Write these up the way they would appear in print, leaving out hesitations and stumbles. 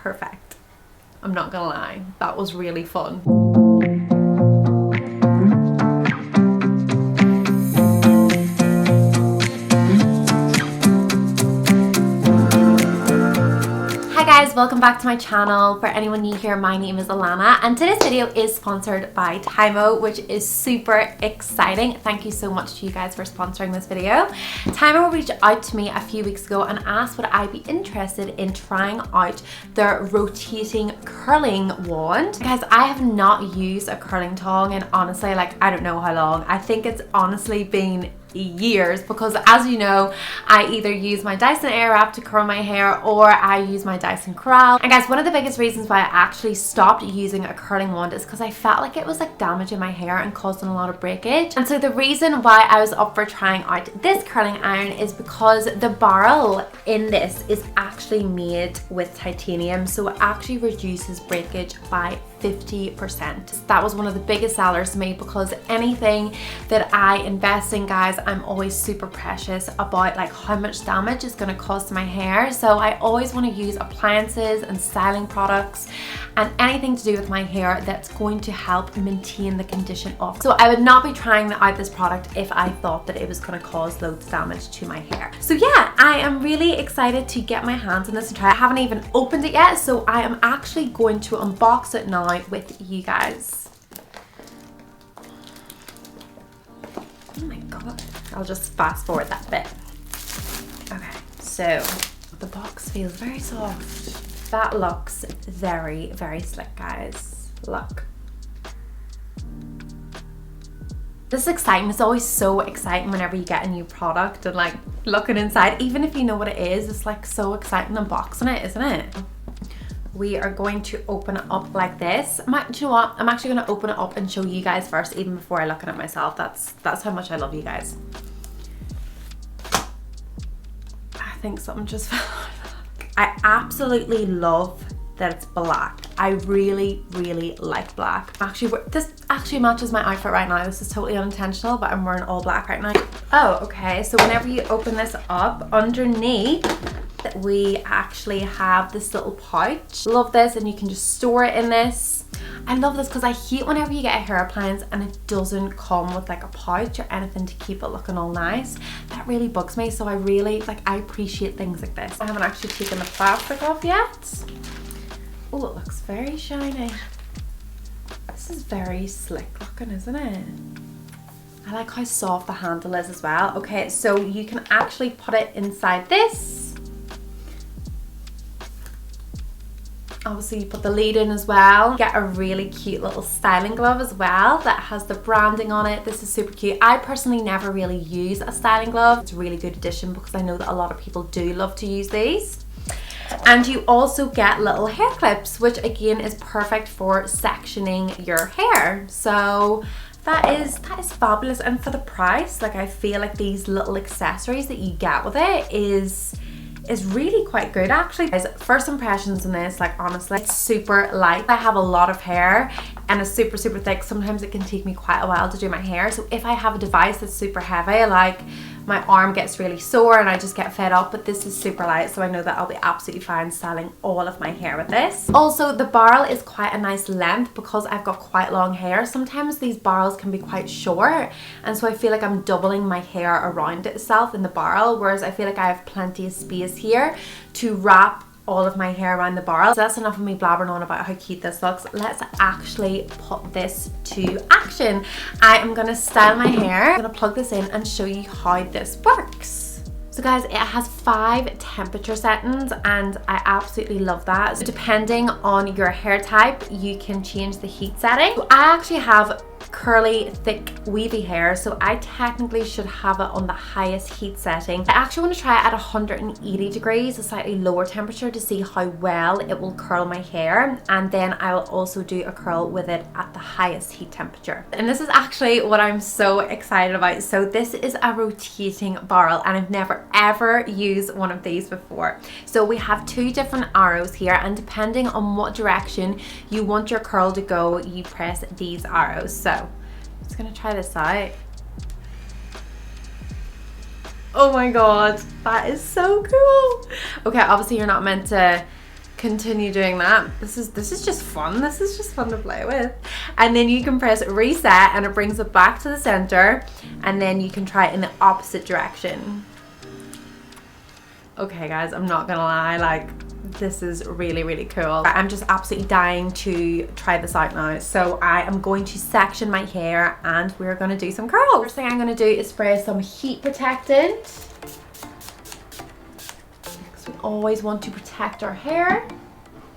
perfect. I'm not gonna lie, that was really fun. Hi guys, welcome back to my channel. For anyone new here, my name is Alana and today's video is sponsored by TYMO, which is super exciting. Thank you so much to you guys for sponsoring this video. TYMO reached out to me a few weeks ago and asked would I be interested in trying out their rotating curling wand. Guys, I have not used a curling tong in honestly, like, I don't know how long. I think it's honestly been years, because as you know, I either use my Dyson Airwrap to curl my hair or I use my Dyson Corral. And guys, one of the biggest reasons why I actually stopped using a curling wand is because I felt like it was like damaging my hair and causing a lot of breakage. And so the reason why I was up for trying out this curling iron is because the barrel in this is actually made with titanium, so it actually reduces breakage by 50%. That was one of the biggest sellers to me, because anything that I invest in, guys, I'm always super precious about like how much damage is going to cause to my hair. So I always want to use appliances and styling products and anything to do with my hair that's going to help maintain the condition of. So I would not be trying out this product if I thought that it was going to cause loads of damage to my hair. So yeah, I am really excited to get my hands on this and try. I haven't even opened it yet, so I am actually going to unbox it now with you guys. Oh my god, I'll just fast forward that bit. Okay, so the box feels very soft. That looks very, very slick, guys. Look. This is exciting. It's always so exciting whenever you get a new product and like looking inside, even if you know what it is, it's like so exciting unboxing it, isn't it? We are going to open it up like this. Do you know what? I'm actually going to open it up and show you guys first, even before I look at it myself. That's how much I love you guys. I think something just fell out. I absolutely love that it's black. I really, really like black. Actually, this actually matches my outfit right now. This is totally unintentional, but I'm wearing all black right now. Oh, okay. So whenever you open this up, underneath, we actually have this little pouch. Love this, and you can just store it in this. I love this because I hate whenever you get a hair appliance and it doesn't come with like a pouch or anything to keep it looking all nice. That really bugs me, so I really I appreciate things like this. I haven't actually taken the plastic off yet. Oh, it looks very shiny. This is very slick looking, isn't it? I like how soft the handle is as well. Okay, so you can actually put it inside this. Obviously you put the lid in as well. Get a really cute little styling glove as well that has the branding on it. This is super cute. I personally never really use a styling glove. It's a really good addition because I know that a lot of people do love to use these. And you also get little hair clips, which again is perfect for sectioning your hair. So that is fabulous. And for the price, like, I feel like these little accessories that you get with it is really quite good actually. Guys, first impressions on this, like, honestly, it's super light. I have a lot of hair and it's super, super thick. Sometimes it can take me quite a while to do my hair. So if I have a device that's super heavy, like, my arm gets really sore and I just get fed up, but this is super light, so I know that I'll be absolutely fine styling all of my hair with this. Also, the barrel is quite a nice length because I've got quite long hair. Sometimes these barrels can be quite short, and so I feel like I'm doubling my hair around itself in the barrel, whereas I feel like I have plenty of space here to wrap all of my hair around the barrel. So that's enough of me blabbering on about how cute this looks. Let's actually put this to action. I am gonna style my hair. I'm gonna plug this in and show you how this works. So guys, it has 5 temperature settings and I absolutely love that. So depending on your hair type, you can change the heat setting. So I actually have curly, thick, wavy hair, so I technically should have it on the highest heat setting. I actually want to try it at 180 degrees, a slightly lower temperature, to see how well it will curl my hair, and then I will also do a curl with it at the highest heat temperature. And this is actually what I'm so excited about. So this is a rotating barrel and I've never ever used one of these before. So we have 2 different arrows here, and depending on what direction you want your curl to go, you press these arrows. So I'm just gonna try this out. Oh my god, that is so cool. Okay, obviously you're not meant to continue doing that. This is just fun. This is just fun to play with. And then you can press reset and it brings it back to the center, and then you can try it in the opposite direction. Okay guys, I'm not gonna lie, like this is really, really cool. I'm just absolutely dying to try this out now. So I am going to section my hair and we're gonna do some curls. First thing I'm gonna do is spray some heat protectant. We always want to protect our hair.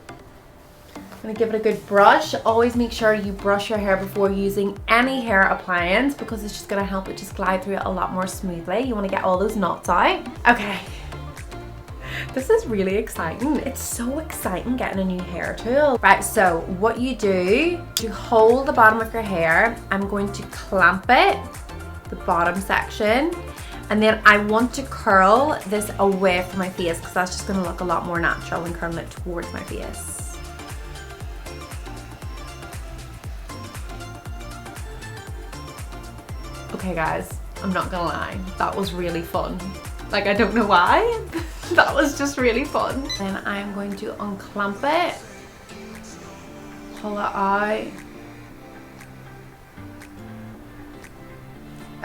I'm gonna give it a good brush. Always make sure you brush your hair before using any hair appliance because it's just gonna help it just glide through it a lot more smoothly. You wanna get all those knots out. Okay. This is really exciting. It's so exciting getting a new hair tool. Right, so what you do, to hold the bottom of your hair, I'm going to clamp it, the bottom section, and then I want to curl this away from my face because that's just gonna look a lot more natural than curling it towards my face. Okay guys, I'm not gonna lie, that was really fun. Like I don't know why, that was just really fun. Then I'm going to unclamp it, pull it out.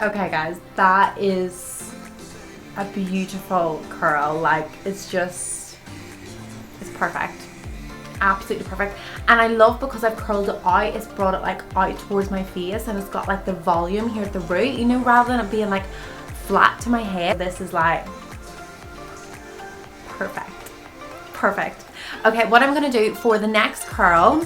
Okay guys, that is a beautiful curl. Like it's perfect. Absolutely perfect. And I love because I've curled it out, it's brought it like out towards my face and it's got like the volume here at the root, you know, rather than it being like flat to my head. This is like perfect. Okay, what I'm gonna do for the next curl,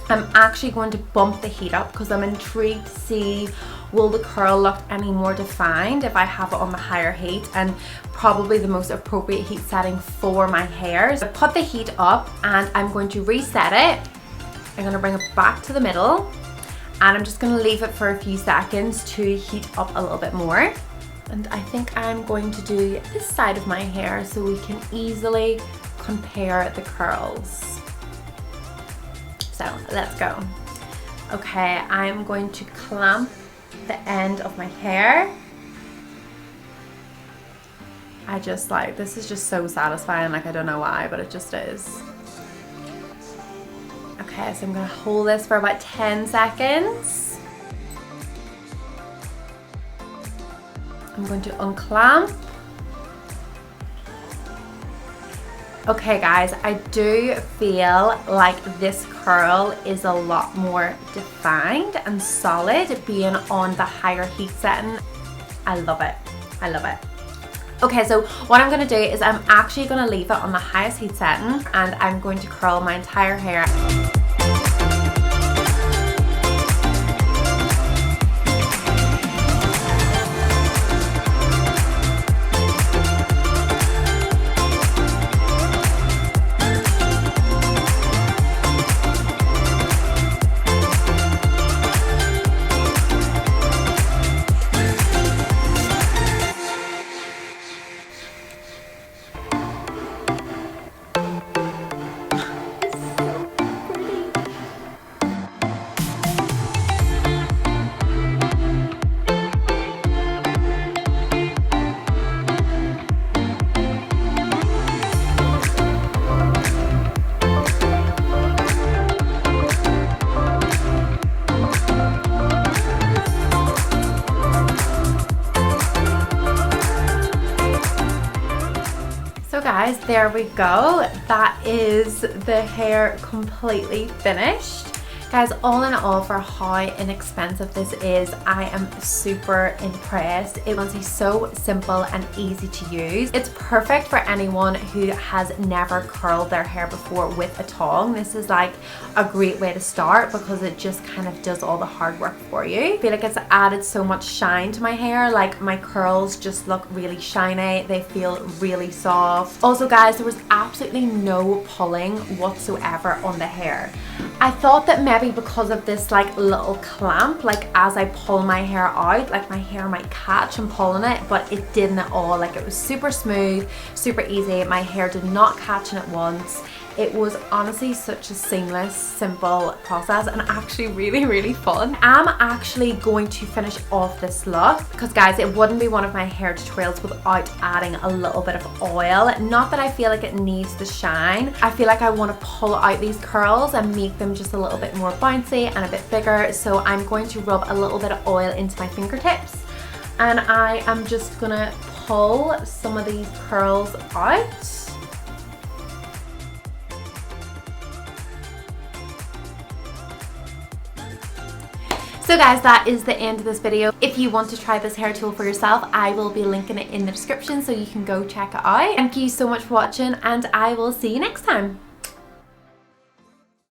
I'm actually going to bump the heat up because I'm intrigued to see will the curl look any more defined if I have it on the higher heat, and probably the most appropriate heat setting for my hair. So put the heat up and I'm going to reset it. I'm gonna bring it back to the middle and I'm just gonna leave it for a few seconds to heat up a little bit more. And I think I'm going to do this side of my hair so we can easily compare the curls. So let's go. Okay, I'm going to clamp the end of my hair. I just like, this is just so satisfying, like I don't know why, but it just is. Okay, so I'm gonna hold this for about 10 seconds. I'm going to unclamp. Okay guys, I do feel like this curl is a lot more defined and solid being on the higher heat setting. I love it. I love it. Okay, so what I'm gonna do is I'm actually gonna leave it on the highest heat setting and I'm going to curl my entire hair. So guys, there we go. That is the hair completely finished. Guys, all in all, for how inexpensive this is, I am super impressed. It was so simple and easy to use. It's perfect for anyone who has never curled their hair before with a tong. This is like a great way to start because it just kind of does all the hard work for you. I feel like it's added so much shine to my hair. Like my curls just look really shiny. They feel really soft. Also guys, there was absolutely no pulling whatsoever on the hair. I thought that maybe because of this like little clamp, like as I pull my hair out, like my hair might catch and pull in it, but it didn't at all. Like it was super smooth, super easy. My hair did not catch in it once. It was honestly such a seamless, simple process and actually really fun. I'm actually going to finish off this look because guys, it wouldn't be one of my hair tutorials without adding a little bit of oil. Not that I feel like it needs the shine. I feel like I want to pull out these curls and make them just a little bit more bouncy and a bit bigger. So I'm going to rub a little bit of oil into my fingertips and I am just gonna pull some of these curls out. So guys, that is the end of this video. If you want to try this hair tool for yourself, I will be linking it in the description so you can go check it out. Thank you so much for watching and I will see you next time.